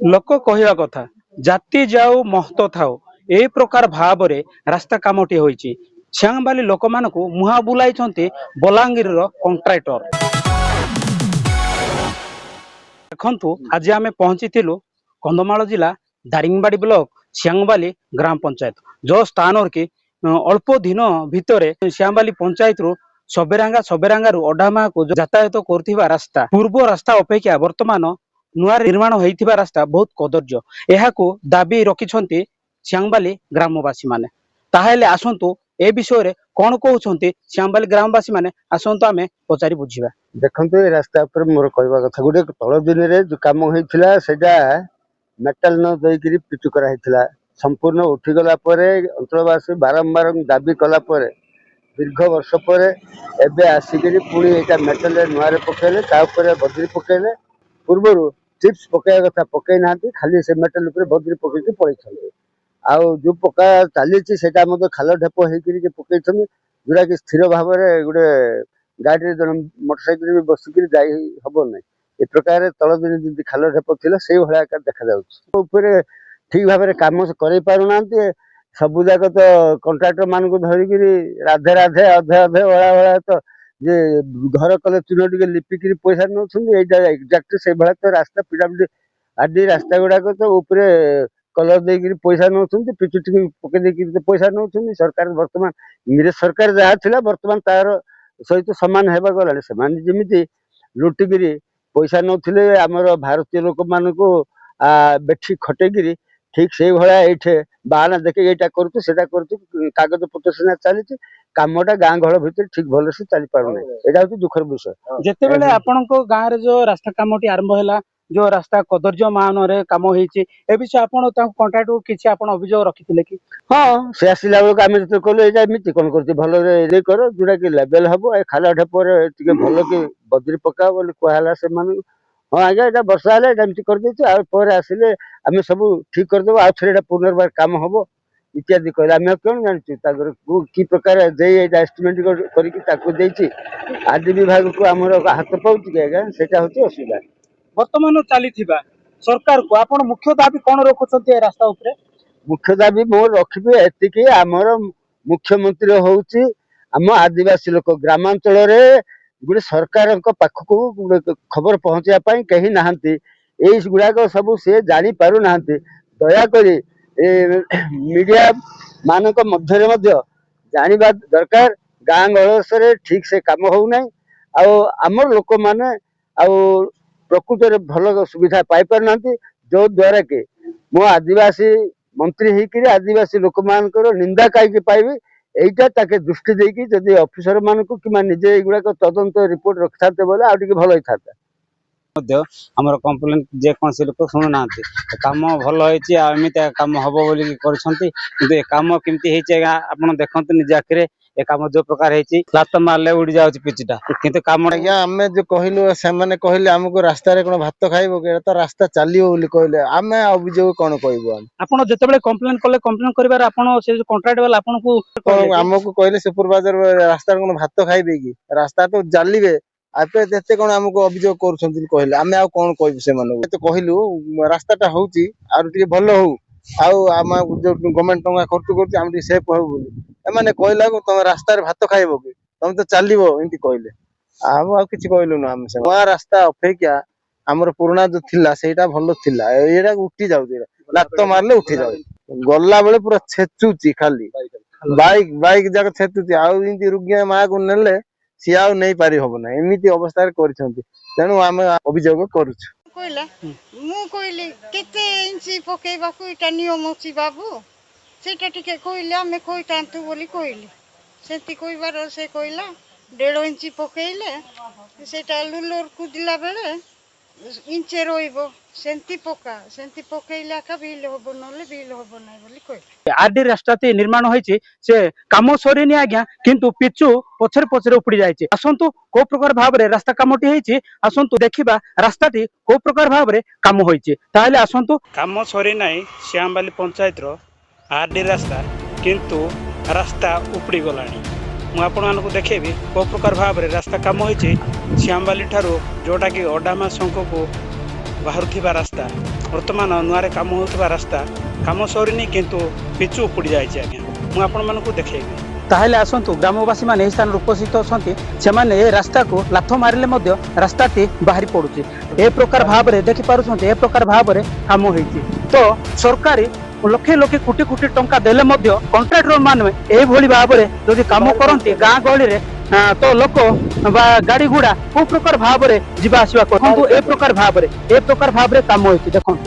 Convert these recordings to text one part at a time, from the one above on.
लोक कहवा कथा जाति जाऊ महत्व थाउ ए प्रकार भाव रे रास्ता कामटी होईची छियांबाली लोक मानकु मुहा बुलाइछन्ते बलांगीर रो कॉन्ट्रैक्टर। देखंतु आज आमे पहुंचीथिलु कंधमाल जिला दारिंगबाड़ी ब्लॉक छियांबाली ग्राम पंचायत जो स्थान की अल्प दिन भितरे छियांबाली पंचायत रु सबेरांगा रु अडामा को यातायात करथिबा रास्ता पूर्व रास्ता अपेक्षा वर्तमान नुआ निर्माण होइथिबा रास्ता बहुत कदर्य एहाकू दाबी रखिछन्ति छियांबाली ग्रामवासी माने। ताहेले आसंतु ए विषय रे कोन कहउछन्ति छियांबाली ग्रामवासी माने आसंतु आमे पचारि बुझिबा। देखंतु ए रास्ता पर मोर कहवा कथा गुटे तळ दिन रे जो काम होइथिला सेटा मेटल न देइकरी पिचु करा हेतिला संपूर्ण उठी गला परे अंचलवासी बारंबार दाबी कला परे दीर्घ वर्ष परे एबे आसिकरी पुणी एटा मेटल नुआ रे पकेले ता ऊपर बद्री पकेले पूर्वरु चिप्स पकाया कथा पकई ना खाली से मेटल ऊपर बद्री पकई पड़े आउ जो पका चली खाल ढेप होकर पकई जोटा कि स्थिर भाव में गोटे गाड़ी जन मोटरसाइकिल बसिक हम ना ए प्रकार तल दिन जमी खाल ढेप थी से भाया देखा ठीक भाव में कम कर पारना सबू जाक तो कंट्राक्टर मान धरिक राधे राधे अधे अधे ओला ओला तो जे घर कले चून टे लिपिक पैसा नौ एक्जाक्ट से भाया तो रास्ता पिटापिटी आदि रास्ता गुड़ाक तो ऊपर कलर देकर पैसा नौ पिचु टी पकई पैसा नौ सरकार बर्तमान इंग्रेज सरकार जहाँ थी बर्तमान तार सहित सामान होगा गला से जमी लुटिक पैसा नौ आमर भारतीय लोक मान बेठी खटेकिरी ठीक से भाया ये बाहाना देखे यहाँ करूँ कागज पत्र सीना चली कामटा गाँ घर भीतर ठीक भल से चली पारना यहाँ हूँ दुखर विषय। जेते बेले आपनको गाँव रे जो रास्ता कामटी आरंभ हैला जो रास्ता कदर्य मान रे काम होईची ए विषय आपण ता कांट्रैक्ट को किछि आपण अभियोग रखिथिले कि? हाँ से आसिला बेलक आम जो कहलु एटा एमती कौन कर भल रे कर जोटा कि लेवल हम ए खाल ढेपर टे भल कि बद्री पका बोली कहला से मान हाँ आज्ञा यहाँ वर्षा है एमती कर आसिले आम सब ठीक करदेव आउ थे पुनर्बार कम हम इत्यादि कहले आम कौन जानूँ कि प्रकार एस्टिमेट करके आदि विभाग को आम हाथ पाऊँ कि आज्ञा से असुविधा वर्तमान चली सरकार को आपण मुख्य दाबी कौन रखुछन्ते रास्ता ऊपर? मुख्य दाबी मोर रखिबे एतिकी आमर मुख्यमंत्री होउची आम आदिवासी लोक ग्रामांचल रे गुटे सरकार पाखक खबर पहुंचा कहीं नहांती एई गुड़ाक सब से जानी पारु नहांती दयाकोरी मीडिया मानक मध्य मध्य जानिबा दरकार गाँ गलसरे ठीक से काम हो नहीं आमर लोक माने प्रकृत में भल सुविधा पाई पार ना जो द्वारा कि मो आदिवासी मंत्री होकर आदिवासी लोक मान निंदा कहीं पाइबी यहीटा ताके दृष्टि देकी जदि ऑफिसर मान को कि निजे युवाक तदंत रिपोर्ट रखि था बोले आउ टिके भल होता आमर कंप्लेन जेकोसी लोक शुणु ना कम भल होती कम हम बोली कम केमती आप देखते निज आखिरे ए काम जो प्रकार लात मारले उड़ी जाऊँ पिचटा किंतु काम आज्ञा आम जो कहलु से कहले आमको रास्ता कौन भात खाइब तो रास्ता चलो कहले आम अभियोग कौन कहबू आपन जेतेबेले कंप्लेन कले कंप्लेन करिबार आपन से जो कॉन्ट्रैक्ट वाला आपनको आमको कहले सुपरवाइजर रास्ता कौन भात खाइबे कि रास्ता तो जालिबे आपे देते कौन आमको अभियोग करूछन्ति कहले आम आ कौन कहबू से माने तो कहलु रास्ताटा होउची आरो टिके भल हो आम जो गवर्नमेंट टंका खर्च कर आम सेफ हो एमाने कहला तुम रास्ता भात खाइब कि तुम तो चलो एमती कहले आ किसी कहलु ना आम से नया रास्ता अपेक्षा आमर पुराना जो थिला सेटा भल थिला एटा उठी जाउची लात मारले उठी जाउ गला बेले पूरा छेचुची खाली बाइक बाइक जाक छेचुची आउ इनती रुगिया मां को नेले सी आउ नहीं पारि होबना एमिति अवस्था रे करछन्ती तेनु आम अभियोग करूछु कहला मु कहली केते इंची पकेबाकू इटा नियम अछि बाबू सेटा टिके कहले आमे कहतांतु बोली कहली सेती कहबार से कहला 1.5 इंची पकेइले सेटा लुलोर कुदिला बेले इंचे रोइबो सेंती पकेइला का बिल होबो नले बिल होबो नै बोली कहले आरडी रास्ताती निर्माण होईची से काम सरीनी आज्ञा किंतु पिचु पछरे पछरे उपड़ी जाईची आसंतु को प्रकार भाव रे रास्ता कामटी होईची आसंतु देखिबा रास्ताटी को प्रकार भाव रे काम होईची ताले आसंतु काम सरी नाही श्यामबाली पंचायत रो आरडी रास्ता किंतु रास्ता उपड़ी गलानी मु आपण मानकु देखेबी को प्रकार भाव रे रास्ता काम होईची श्यामबाली ठारू जोटा कि ओडामा शंख को बाहरुथिबा रास्ता ବର୍ତ୍ତମାନ ନୂଆରେ କାମ ହେଉଥିବା ରାସ୍ତା କାମ ସରିନି କିନ୍ତୁ ପିଚୁ ଉପୁଡ଼ି ଯାଇଛି ଆଜ୍ଞା। ମୁଁ ଆପଣମାନଙ୍କୁ ଦେଖେଇବି। ତାହେଲେ ଆସନ୍ତୁ ଗ୍ରାମବାସୀମାନେ ଏହି ସ୍ଥାନରେ ଉପସ୍ଥିତ ଅଛନ୍ତି। ସେମାନେ ଏ ରାସ୍ତାକୁ ଲାଥ ମାରିଲେ ମଧ୍ୟ ରାସ୍ତାଟି ବାହାରି ପଡ଼ୁଛି। ଏ ପ୍ରକାର ଭାବରେ ଦେଖିପାରୁଛନ୍ତି ଏ ପ୍ରକାର ଭାବରେ କାମ ହେଇଛି। ତ ସରକାରୀ ଲକ୍ଷେ ଲକ୍ଷେ କୋଟି କୋଟି ଟଙ୍କା ଦେଲେ ମଧ୍ୟ କଣ୍ଟ୍ରାକ୍ଟର ମାନେ ଏଇଭଳି ଭାବରେ ଯଦି କାମ କରନ୍ତି ଗାଁ ଗହଳିରେ ତ ଲୋକ ବା ଗାଡ଼ି ଘୋଡ଼ା କୋଉ ପ୍ରକାର ଭାବରେ ଯିବା ଆସିବା କରନ୍ତୁ। ଏ ପ୍ରକାର ଭାବରେ କାମ ହେଇଛି ଦେଖନ୍ତୁ।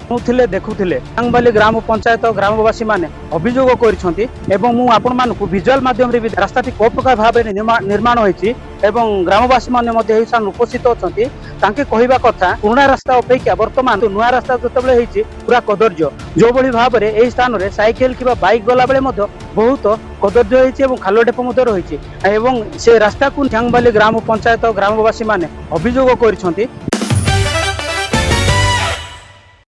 ଶୁଣୁଥିଲେ ଦେଖୁଥିଲେ ସାଙ୍ଗବାଲି ଗ୍ରାମ ପଞ୍ଚାୟତ ଗ୍ରାମବାସୀ ମାନେ ଅଭିଯୋଗ କରିଛନ୍ତି ଏବଂ ମୁଁ ଆପଣମାନଙ୍କୁ ଭିଜୁଆଲ ମାଧ୍ୟମରେ ବି ରାସ୍ତାଟି କୋଉ ପ୍ରକାର ଭାବରେ ନିର୍ମାଣ ହୋଇଛି ଏବଂ ଗ୍ରାମବାସୀ ମାନେ ମଧ୍ୟ ଏହି ସ୍ଥାନରେ ଉପସ୍ଥିତ ଅଛନ୍ତି। ତାଙ୍କେ କହିବା କଥା ପୁରୁଣା ରାସ୍ତା ଅପେକ୍ଷା ବର୍ତ୍ତମାନ ନୂଆ ରାସ୍ତା ଯେତେବେଳେ ହେଇଛି ପୁରା କଦର୍ଯ୍ୟ। ଯୋଉଭଳି ଭାବରେ ଏହି ସ୍ଥାନରେ ସାଇକେଲ କିମ୍ବା ବାଇକ୍ ଗଲାବେଳେ ମଧ୍ୟ ବହୁତ କଦର୍ଯ୍ୟ ହେଇଛି ଏବଂ ଖାଲ ଢେପ ମଧ୍ୟ ରହିଛି ଏବଂ ସେ ରାସ୍ତାକୁ ସାଙ୍ଗବାଲି ଗ୍ରାମ ପଞ୍ଚାୟତ ଗ୍ରାମବାସୀ ମାନେ ଅଭିଯୋଗ କରିଛନ୍ତି